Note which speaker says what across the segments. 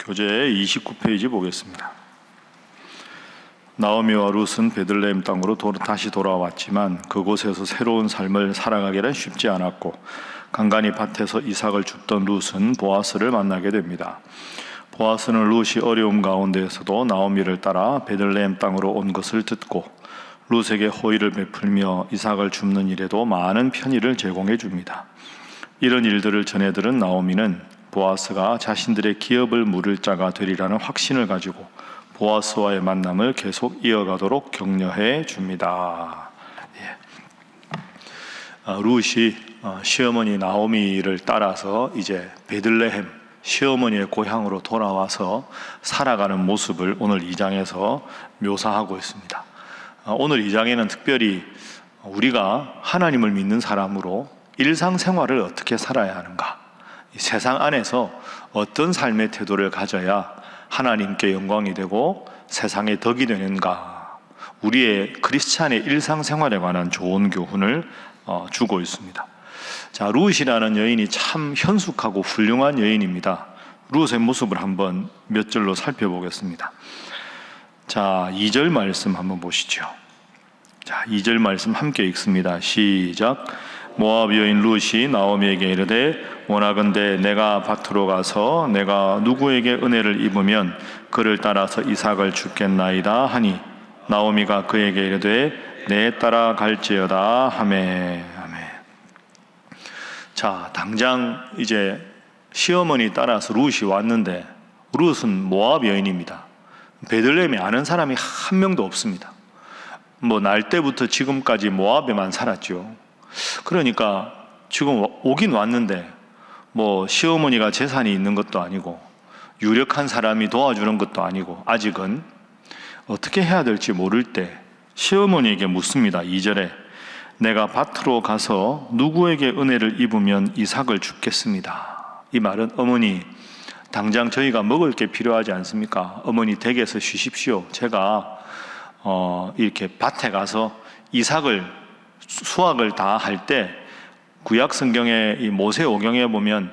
Speaker 1: 교재 29페이지 보겠습니다. 나오미와 룻은 베들레헴 땅으로 다시 돌아왔지만 그곳에서 새로운 삶을 살아가기란 쉽지 않았고 간간히 밭에서 이삭을 줍던 룻은 보아스를 만나게 됩니다. 보아스는 룻이 어려움 가운데에서도 나오미를 따라 베들레헴 땅으로 온 것을 듣고 룻에게 호의를 베풀며 이삭을 줍는 일에도 많은 편의를 제공해 줍니다. 이런 일들을 전해 들은 나오미는 보아스가 자신들의 기업을 물을 자가 되리라는 확신을 가지고 보아스와의 만남을 계속 이어가도록 격려해 줍니다. 룻이 시어머니 나오미를 따라서 이제 베들레헴 시어머니의 고향으로 돌아와서 살아가는 모습을 오늘 2장에서 묘사하고 있습니다. 오늘 2장에는 특별히 우리가 하나님을 믿는 사람으로 일상생활을 어떻게 살아야 하는가, 이 세상 안에서 어떤 삶의 태도를 가져야 하나님께 영광이 되고 세상에 덕이 되는가, 우리의 크리스찬의 일상생활에 관한 좋은 교훈을 주고 있습니다. 자, 룻이라는 여인이 참 현숙하고 훌륭한 여인입니다. 룻의 모습을 한번 몇 절로 살펴보겠습니다. 자, 2절 말씀 한번 보시죠. 자, 2절 말씀 함께 읽습니다. 시작. 모압 여인 룻이 나오미에게 이르되 원하건대 내가 밭으로 가서 내가 누구에게 은혜를 입으면 그를 따라서 이삭을 줍겠나이다 하니 나오미가 그에게 이르되 내 따라 갈지어다 하매. 자, 당장 이제 시어머니 따라서 룻이 왔는데 룻은 모압 여인입니다. 베들레헴에 아는 사람이 한 명도 없습니다. 날 때부터 지금까지 모압에만 살았죠. 그러니까 지금 오긴 왔는데 시어머니가 재산이 있는 것도 아니고 유력한 사람이 도와주는 것도 아니고 아직은 어떻게 해야 될지 모를 때 시어머니에게 묻습니다. 2절에 내가 밭으로 가서 누구에게 은혜를 입으면 이삭을 줍겠습니다. 이 말은 어머니 당장 저희가 먹을 게 필요하지 않습니까? 어머니 댁에서 쉬십시오. 제가 이렇게 밭에 가서 이삭을 수확을 다 할 때 구약 성경의 이 모세오경에 보면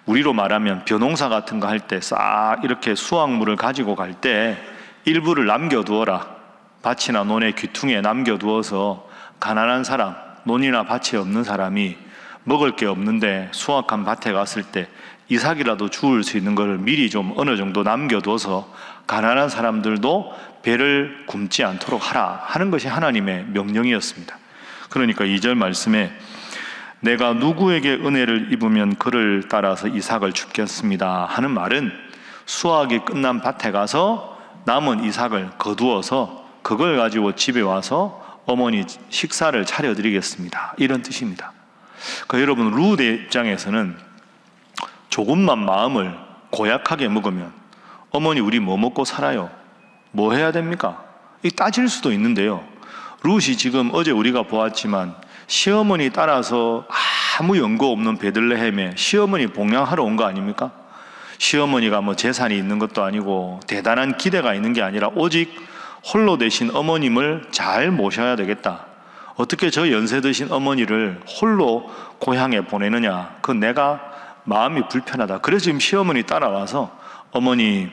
Speaker 1: 우리로 말하면 벼농사 같은 거 할 때 싹 이렇게 수확물을 가지고 갈 때 일부를 남겨두어라. 밭이나 논의 귀퉁이에 남겨두어서 가난한 사람, 논이나 밭이 없는 사람이 먹을 게 없는데 수확한 밭에 갔을 때 이삭이라도 주울 수 있는 것을 미리 좀 어느 정도 남겨둬서 가난한 사람들도 배를 굶지 않도록 하라 하는 것이 하나님의 명령이었습니다. 그러니까 2절 말씀에 내가 누구에게 은혜를 입으면 그를 따라서 이삭을 줍겠습니다 하는 말은 수확이 끝난 밭에 가서 남은 이삭을 거두어서 그걸 가지고 집에 와서 어머니 식사를 차려드리겠습니다, 이런 뜻입니다. 그러니까 여러분, 룻의 입장에서는 조금만 마음을 고약하게 먹으면 어머니 우리 뭐 먹고 살아요? 뭐 해야 됩니까? 이 따질 수도 있는데요, 룻이 지금 어제 우리가 보았지만 시어머니 따라서 아무 연고 없는 베들레헴에 시어머니 봉양하러 온 거 아닙니까? 시어머니가 재산이 있는 것도 아니고 대단한 기대가 있는 게 아니라 오직 홀로 되신 어머님을 잘 모셔야 되겠다. 어떻게 저 연세 드신 어머니를 홀로 고향에 보내느냐, 그 내가 마음이 불편하다. 그래서 지금 시어머니 따라와서 어머니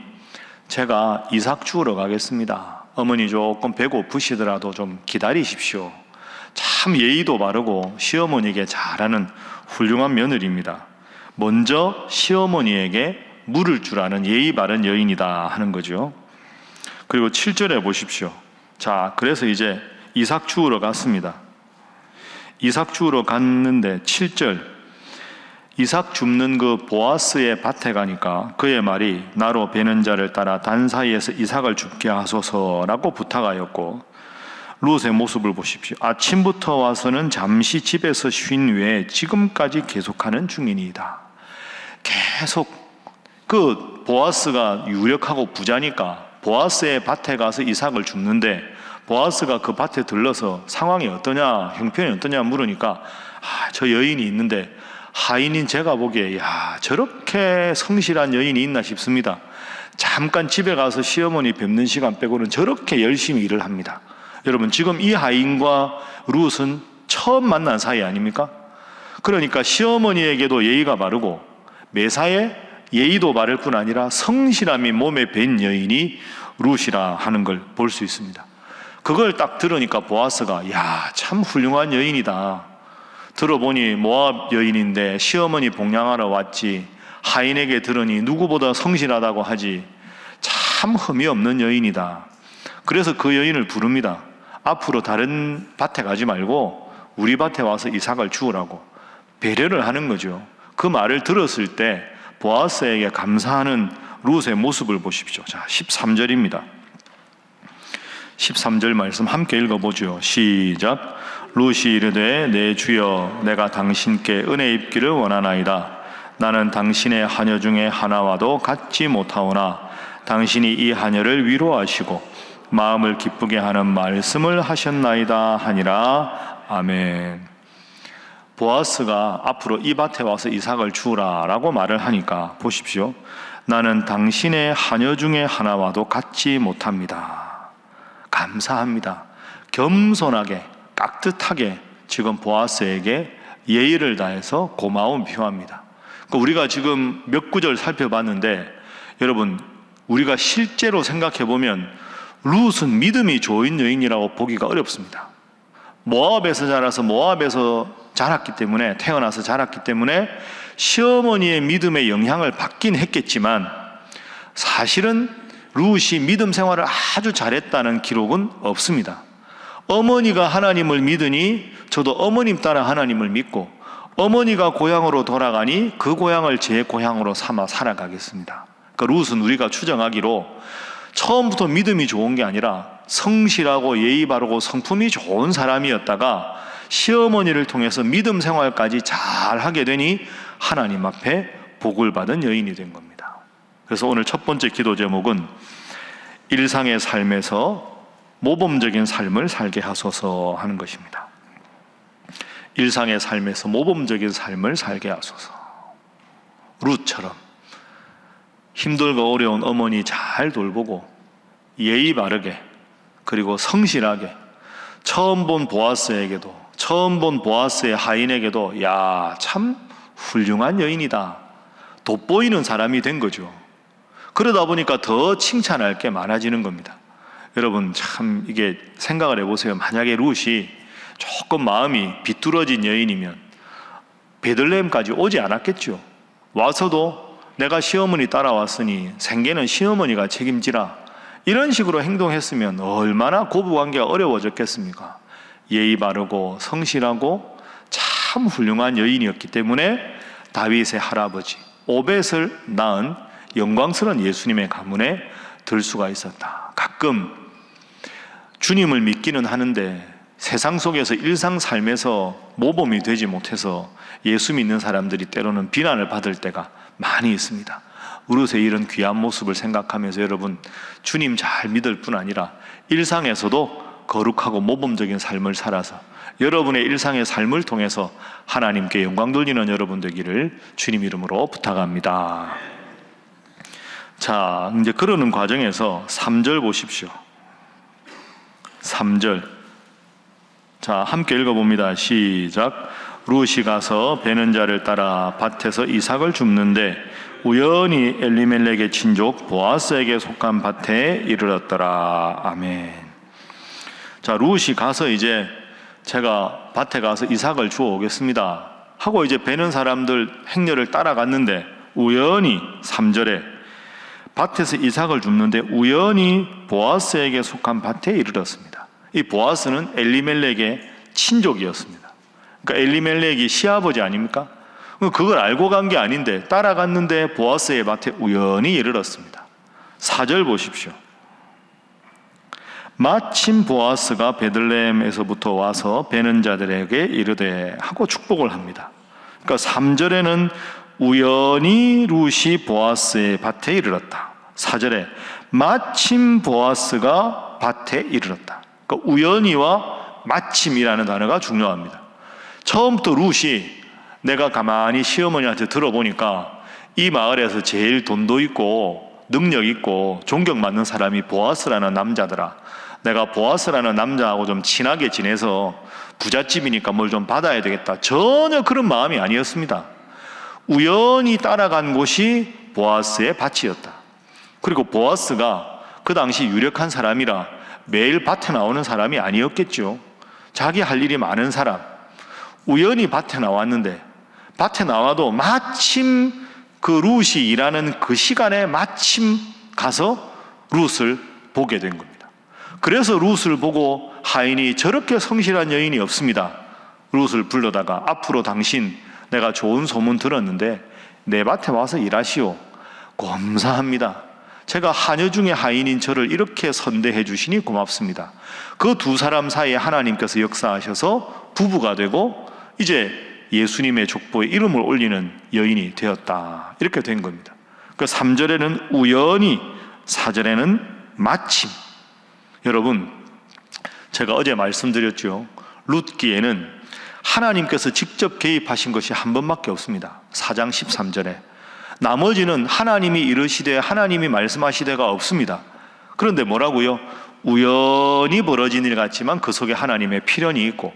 Speaker 1: 제가 이삭 주우러 가겠습니다. 어머니 조금 배고프시더라도 좀 기다리십시오. 참 예의도 바르고 시어머니에게 잘하는 훌륭한 며느리입니다. 먼저 시어머니에게 물을 줄 아는 예의 바른 여인이다 하는 거죠. 그리고 7절에 보십시오. 자, 그래서 이제 이삭 주우러 갔습니다. 이삭 주우러 갔는데 7절 이삭 줍는 그 보아스의 밭에 가니까 그의 말이 나로 베는 자를 따라 단 사이에서 이삭을 줍게 하소서라고 부탁하였고, 룻의 모습을 보십시오. 아침부터 와서는 잠시 집에서 쉰 후에 지금까지 계속하는 중이니이다. 계속 그 보아스가 유력하고 부자니까 보아스의 밭에 가서 이삭을 줍는데 보아스가 그 밭에 들러서 상황이 어떠냐, 형편이 어떠냐 물으니까 저 여인이 있는데 하인인 제가 보기에 저렇게 성실한 여인이 있나 싶습니다. 잠깐 집에 가서 시어머니 뵙는 시간 빼고는 저렇게 열심히 일을 합니다. 여러분, 지금 이 하인과 룻은 처음 만난 사이 아닙니까? 그러니까 시어머니에게도 예의가 바르고 매사에 예의도 바를 뿐 아니라 성실함이 몸에 밴 여인이 룻이라 하는 걸 볼 수 있습니다. 그걸 딱 들으니까 보아스가 야, 참 훌륭한 여인이다. 들어보니 모압 여인인데 시어머니 복양하러 왔지, 하인에게 들으니 누구보다 성실하다고 하지, 참 흠이 없는 여인이다. 그래서 그 여인을 부릅니다. 앞으로 다른 밭에 가지 말고 우리 밭에 와서 이삭을 주우라고 배려를 하는 거죠. 그 말을 들었을 때 보아스에게 감사하는 룻의 모습을 보십시오. 자, 13절입니다. 13절 말씀 함께 읽어보죠. 시작. 룻이 이르되 내 주여, 내가 당신께 은혜 입기를 원하나이다. 나는 당신의 하녀 중에 하나와도 같지 못하오나 당신이 이 하녀를 위로하시고 마음을 기쁘게 하는 말씀을 하셨나이다 하니라. 아멘. 보아스가 앞으로 이 밭에 와서 이삭을 주우라 라고 말을 하니까 보십시오. 나는 당신의 하녀 중에 하나와도 같지 못합니다. 감사합니다. 겸손하게 깍듯하게 지금 보아스에게 예의를 다해서 고마움 표합니다. 우리가 지금 몇 구절 살펴봤는데 여러분, 우리가 실제로 생각해 보면 룻은 믿음이 좋은 여인이라고 보기가 어렵습니다. 모압에서 자라서 모압에서 자랐기 때문에, 태어나서 자랐기 때문에 시어머니의 믿음의 영향을 받긴 했겠지만 사실은 룻이 믿음 생활을 아주 잘했다는 기록은 없습니다. 어머니가 하나님을 믿으니 저도 어머님 따라 하나님을 믿고, 어머니가 고향으로 돌아가니 그 고향을 제 고향으로 삼아 살아가겠습니다. 그러니까 룻은 우리가 추정하기로 처음부터 믿음이 좋은 게 아니라 성실하고 예의 바르고 성품이 좋은 사람이었다가 시어머니를 통해서 믿음 생활까지 잘 하게 되니 하나님 앞에 복을 받은 여인이 된 겁니다. 그래서 오늘 첫 번째 기도 제목은 일상의 삶에서 모범적인 삶을 살게 하소서 하는 것입니다. 일상의 삶에서 모범적인 삶을 살게 하소서. 룻처럼 힘들고 어려운 어머니 잘 돌보고 예의 바르게, 그리고 성실하게, 처음 본 보아스에게도, 처음 본 보아스의 하인에게도 야, 참 훌륭한 여인이다, 돋보이는 사람이 된 거죠. 그러다 보니까 더 칭찬할 게 많아지는 겁니다. 여러분, 참 이게 생각을 해보세요. 만약에 룻이 조금 마음이 비뚤어진 여인이면 베들레헴까지 오지 않았겠죠. 와서도 내가 시어머니 따라왔으니 생계는 시어머니가 책임지라, 이런 식으로 행동했으면 얼마나 고부관계가 어려워졌겠습니까? 예의 바르고 성실하고 참 훌륭한 여인이었기 때문에 다윗의 할아버지 오벳을 낳은 영광스러운 예수님의 가문에 들 수가 있었다. 가끔 주님을 믿기는 하는데 세상 속에서 일상 삶에서 모범이 되지 못해서 예수 믿는 사람들이 때로는 비난을 받을 때가 많이 있습니다. 룻의 이런 귀한 모습을 생각하면서 여러분, 주님 잘 믿을 뿐 아니라 일상에서도 거룩하고 모범적인 삶을 살아서 여러분의 일상의 삶을 통해서 하나님께 영광 돌리는 여러분 되기를 주님 이름으로 부탁합니다. 자, 이제 그러는 과정에서 3절 보십시오. 3절. 자, 함께 읽어봅니다. 시작. 룻이 가서 베는 자를 따라 밭에서 이삭을 줍는데 우연히 엘리멜렉의 친족 보아스에게 속한 밭에 이르렀더라. 아멘. 자, 룻이 가서 이제 제가 밭에 가서 이삭을 주워 오겠습니다 하고 이제 베는 사람들 행렬을 따라갔는데 우연히 3절에 밭에서 이삭을 줍는데 우연히 보아스에게 속한 밭에 이르렀습니다. 이 보아스는 엘리멜렉의 친족이었습니다. 그러니까 엘리멜렉이 시아버지 아닙니까? 그걸 알고 간 게 아닌데 따라갔는데 보아스의 밭에 우연히 이르렀습니다. 4절 보십시오. 마침 보아스가 베들레헴에서부터 와서 베는 자들에게 이르되 하고 축복을 합니다. 그러니까 3절에는 우연히 룻이 보아스의 밭에 이르렀다. 4절에 마침 보아스가 밭에 이르렀다. 그러니까 우연히와 마침이라는 단어가 중요합니다. 처음부터 룻이 내가 가만히 시어머니한테 들어보니까 이 마을에서 제일 돈도 있고 능력 있고 존경받는 사람이 보아스라는 남자더라. 내가 보아스라는 남자하고 좀 친하게 지내서 부잣집이니까 뭘 좀 받아야 되겠다. 전혀 그런 마음이 아니었습니다. 우연히 따라간 곳이 보아스의 밭이었다. 그리고 보아스가 그 당시 유력한 사람이라 매일 밭에 나오는 사람이 아니었겠죠. 자기 할 일이 많은 사람, 우연히 밭에 나왔는데, 밭에 나와도 마침 그 룻이 일하는 그 시간에 마침 가서 룻을 보게 된 겁니다. 그래서 룻을 보고 하인이 저렇게 성실한 여인이 없습니다. 룻을 불러다가 앞으로 당신 내가 좋은 소문 들었는데 내 밭에 와서 일하시오. 감사합니다. 제가 하녀 중에 하인인 저를 이렇게 선대해 주시니 고맙습니다. 그 두 사람 사이에 하나님께서 역사하셔서 부부가 되고 이제 예수님의 족보에 이름을 올리는 여인이 되었다. 이렇게 된 겁니다. 그 3절에는 우연히, 4절에는 마침. 여러분, 제가 어제 말씀드렸죠. 룻기에는 하나님께서 직접 개입하신 것이 한 번밖에 없습니다. 4장 13절에. 나머지는 하나님이 이르시되 하나님이 말씀하시되가 없습니다. 그런데 뭐라고요? 우연히 벌어진 일 같지만 그 속에 하나님의 필연이 있고,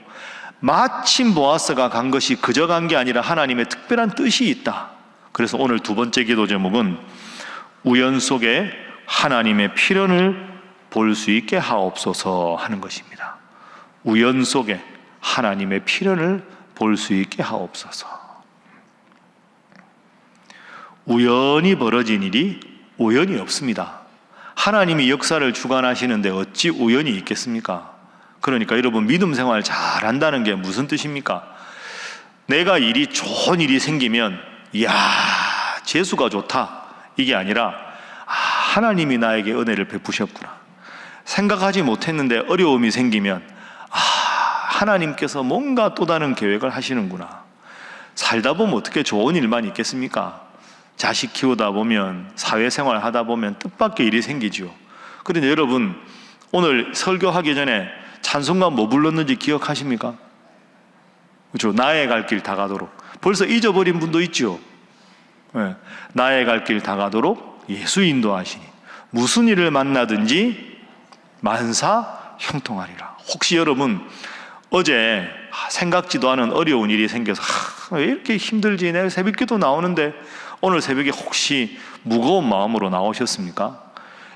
Speaker 1: 마침 보아스가 간 것이 그저 간 게 아니라 하나님의 특별한 뜻이 있다. 그래서 오늘 두 번째 기도 제목은 우연 속에 하나님의 필연을 볼 수 있게 하옵소서 하는 것입니다. 우연 속에 하나님의 필연을 볼 수 있게 하옵소서. 우연히 벌어진 일이 우연히 없습니다. 하나님이 역사를 주관하시는데 어찌 우연이 있겠습니까? 그러니까 여러분, 믿음 생활 잘한다는 게 무슨 뜻입니까? 내가 좋은 일이 생기면 이야, 재수가 좋다, 이게 아니라 하나님이 나에게 은혜를 베푸셨구나. 생각하지 못했는데 어려움이 생기면 하나님께서 뭔가 또 다른 계획을 하시는구나. 살다 보면 어떻게 좋은 일만 있겠습니까? 자식 키우다 보면, 사회생활 하다 보면 뜻밖의 일이 생기죠. 그런데 여러분, 오늘 설교하기 전에 찬송가 뭐 불렀는지 기억하십니까? 그렇죠? 나의 갈 길 다 가도록. 벌써 잊어버린 분도 있죠. 네. 나의 갈 길 다 가도록 예수 인도하시니 무슨 일을 만나든지 만사 형통하리라. 혹시 여러분 어제 생각지도 않은 어려운 일이 생겨서 왜 이렇게 힘들지? 내일 새벽기도 나오는데 오늘 새벽에 혹시 무거운 마음으로 나오셨습니까?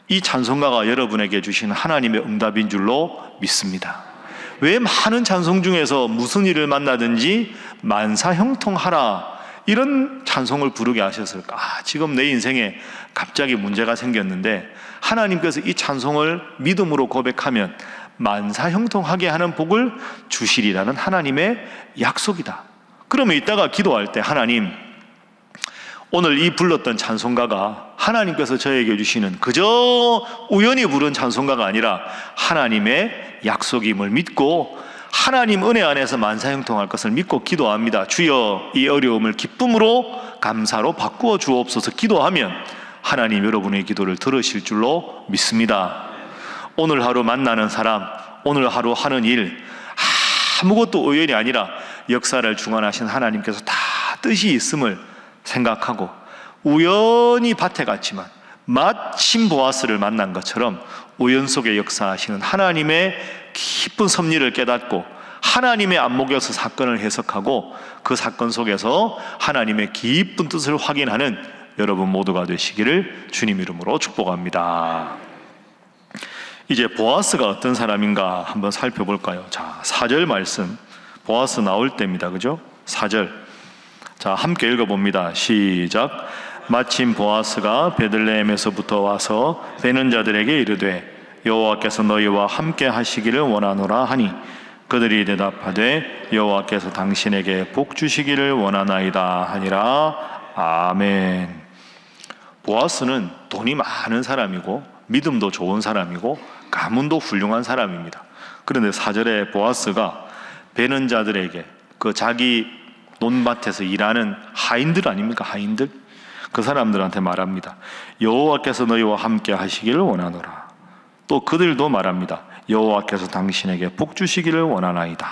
Speaker 1: 이 찬송가가 여러분에게 주신 하나님의 응답인 줄로 믿습니다. 왜 많은 찬송 중에서 무슨 일을 만나든지 만사 형통하라, 이런 찬송을 부르게 하셨을까? 지금 내 인생에 갑자기 문제가 생겼는데 하나님께서 이 찬송을 믿음으로 고백하면 만사 형통하게 하는 복을 주시리라는 하나님의 약속이다. 그러면 이따가 기도할 때 하나님, 오늘 이 불렀던 찬송가가 하나님께서 저에게 주시는 그저 우연히 부른 찬송가가 아니라 하나님의 약속임을 믿고 하나님 은혜 안에서 만사형통할 것을 믿고 기도합니다. 주여, 이 어려움을 기쁨으로 감사로 바꾸어 주옵소서 기도하면 하나님 여러분의 기도를 들으실 줄로 믿습니다. 오늘 하루 만나는 사람, 오늘 하루 하는 일, 아무것도 우연이 아니라 역사를 주관하신 하나님께서 다 뜻이 있음을 생각하고 우연히 밭에 갔지만 마침 보아스를 만난 것처럼 우연 속에 역사하시는 하나님의 깊은 섭리를 깨닫고 하나님의 안목에서 사건을 해석하고 그 사건 속에서 하나님의 깊은 뜻을 확인하는 여러분 모두가 되시기를 주님 이름으로 축복합니다. 이제 보아스가 어떤 사람인가 한번 살펴볼까요? 자, 4절 말씀, 보아스 나올 때입니다. 그죠? 4절. 자, 함께 읽어봅니다. 시작. 마침 보아스가 베들레헴에서부터 와서 베는 자들에게 이르되 여호와께서 너희와 함께 하시기를 원하노라 하니 그들이 대답하되 여호와께서 당신에게 복 주시기를 원하나이다 하니라. 아멘. 보아스는 돈이 많은 사람이고 믿음도 좋은 사람이고 가문도 훌륭한 사람입니다. 그런데 4절에 보아스가 베는 자들에게, 그 자기 논밭에서 일하는 하인들 아닙니까? 하인들? 그 사람들한테 말합니다. 여호와께서 너희와 함께 하시기를 원하노라. 또 그들도 말합니다. 여호와께서 당신에게 복 주시기를 원하나이다.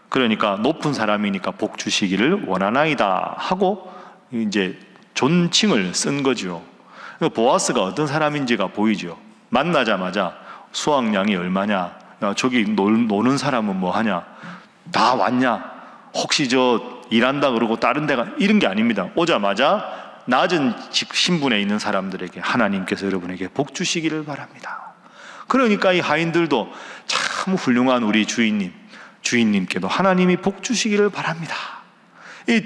Speaker 1: 그러니까 높은 사람이니까 복 주시기를 원하나이다 하고 이제 존칭을 쓴 거죠. 보아스가 어떤 사람인지가 보이죠. 만나자마자 수확량이 얼마냐? 야, 저기 노는 사람은 뭐 하냐? 다 왔냐? 혹시 저 일한다 그러고 다른 데가 이런 게 아닙니다. 오자마자 낮은 신분에 있는 사람들에게 하나님께서 여러분에게 복 주시기를 바랍니다. 그러니까 이 하인들도 참 훌륭한 우리 주인님께도 하나님이 복 주시기를 바랍니다. 이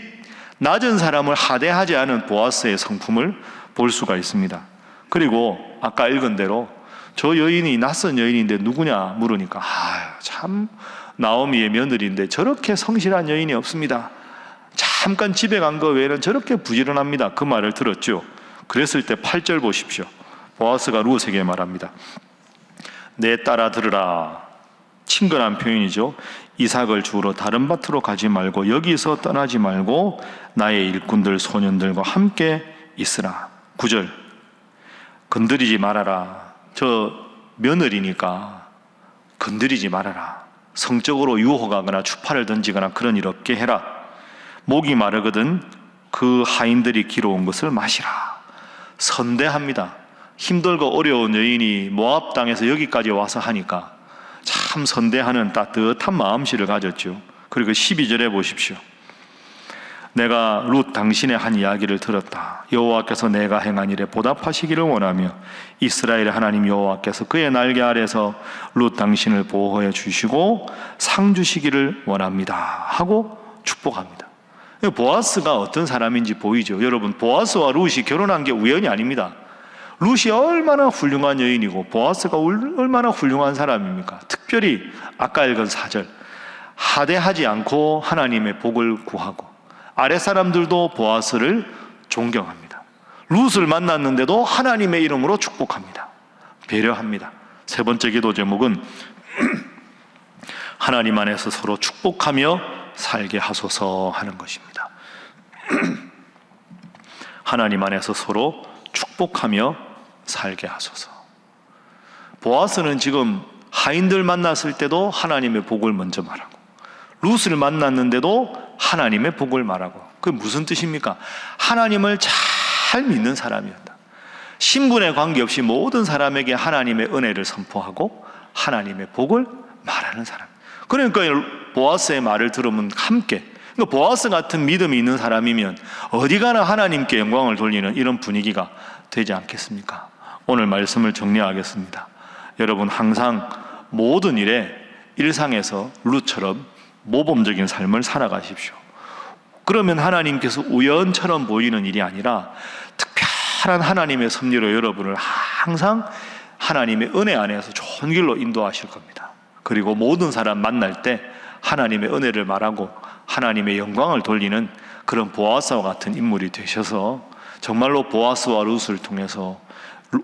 Speaker 1: 낮은 사람을 하대하지 않은 보아스의 성품을 볼 수가 있습니다. 그리고 아까 읽은 대로 저 여인이 낯선 여인인데 누구냐 물으니까 참 나오미의 며느리인데 저렇게 성실한 여인이 없습니다. 잠깐 집에 간 거 외에는 저렇게 부지런합니다. 그 말을 들었죠. 그랬을 때 8절 보십시오. 보아스가 룻에게 말합니다. 내 딸아 들으라. 친근한 표현이죠. 이삭을 주우러 다른 밭으로 가지 말고 여기서 떠나지 말고 나의 일꾼들 소년들과 함께 있으라. 9절 건드리지 말아라. 저 며느리니까 건드리지 말아라. 성적으로 유혹하거나 추파를 던지거나 그런 일 없게 해라. 목이 마르거든 그 하인들이 기러온 것을 마시라. 선대합니다. 힘들고 어려운 여인이 모압 땅에서 여기까지 와서 하니까 참 선대하는 따뜻한 마음씨를 가졌죠. 그리고 12절에 보십시오. 내가 룻 당신의 한 이야기를 들었다. 여호와께서 내가 행한 일에 보답하시기를 원하며 이스라엘의 하나님 여호와께서 그의 날개 아래서 룻 당신을 보호해 주시고 상 주시기를 원합니다 하고 축복합니다. 보아스가 어떤 사람인지 보이죠. 여러분, 보아스와 룻이 결혼한 게 우연이 아닙니다. 룻이 얼마나 훌륭한 여인이고 보아스가 얼마나 훌륭한 사람입니까? 특별히 아까 읽은 4절 하대하지 않고 하나님의 복을 구하고 아랫사람들도 보아스를 존경합니다. 룻을 만났는데도 하나님의 이름으로 축복합니다. 배려합니다. 세 번째 기도 제목은 하나님 안에서 서로 축복하며 살게 하소서 하는 것입니다. 하나님 안에서 서로 축복하며 살게 하소서. 보아스는 지금 하인들 만났을 때도 하나님의 복을 먼저 말하고 룻을 만났는데도 하나님의 복을 말하고, 그게 무슨 뜻입니까? 하나님을 잘 믿는 사람이었다. 신분에 관계없이 모든 사람에게 하나님의 은혜를 선포하고 하나님의 복을 말하는 사람. 그러니까 보아스의 말을 들으면 함께, 그러니까 보아스 같은 믿음이 있는 사람이면 어디 가나 하나님께 영광을 돌리는 이런 분위기가 되지 않겠습니까? 오늘 말씀을 정리하겠습니다. 여러분, 항상 모든 일에 일상에서 룻처럼 모범적인 삶을 살아가십시오. 그러면 하나님께서 우연처럼 보이는 일이 아니라 특별한 하나님의 섭리로 여러분을 항상 하나님의 은혜 안에서 좋은 길로 인도하실 겁니다. 그리고 모든 사람 만날 때 하나님의 은혜를 말하고 하나님의 영광을 돌리는 그런 보아스와 같은 인물이 되셔서 정말로 보아스와 룻을 통해서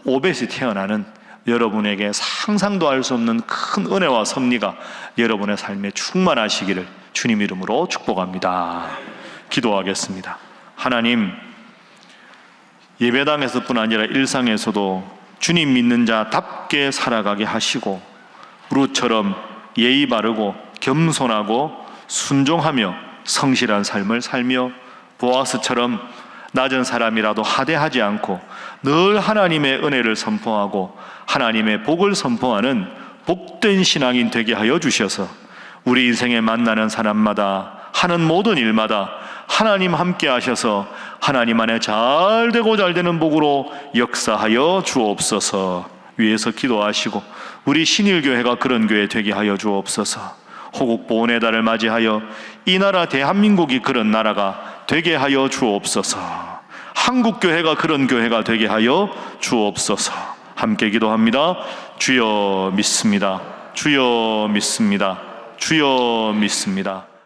Speaker 1: 오벳이 태어나는 여러분에게 상상도 할 수 없는 큰 은혜와 섭리가 여러분의 삶에 충만하시기를 주님 이름으로 축복합니다. 기도하겠습니다. 하나님, 예배당에서뿐 아니라 일상에서도 주님 믿는 자답게 살아가게 하시고 룻처럼 예의 바르고 겸손하고 순종하며 성실한 삶을 살며 보아스처럼 낮은 사람이라도 하대하지 않고 늘 하나님의 은혜를 선포하고 하나님의 복을 선포하는 복된 신앙인 되게 하여 주셔서 우리 인생에 만나는 사람마다 하는 모든 일마다 하나님 함께 하셔서 하나님 안에 잘 되고 잘 되는 복으로 역사하여 주옵소서. 위에서 기도하시고 우리 신일교회가 그런 교회 되게 하여 주옵소서. 호국 보훈의 달을 맞이하여 이 나라 대한민국이 그런 나라가 되게 하여 주옵소서. 한국교회가 그런 교회가 되게 하여 주옵소서. 함께 기도합니다. 주여 믿습니다. 주여 믿습니다. 주여 믿습니다.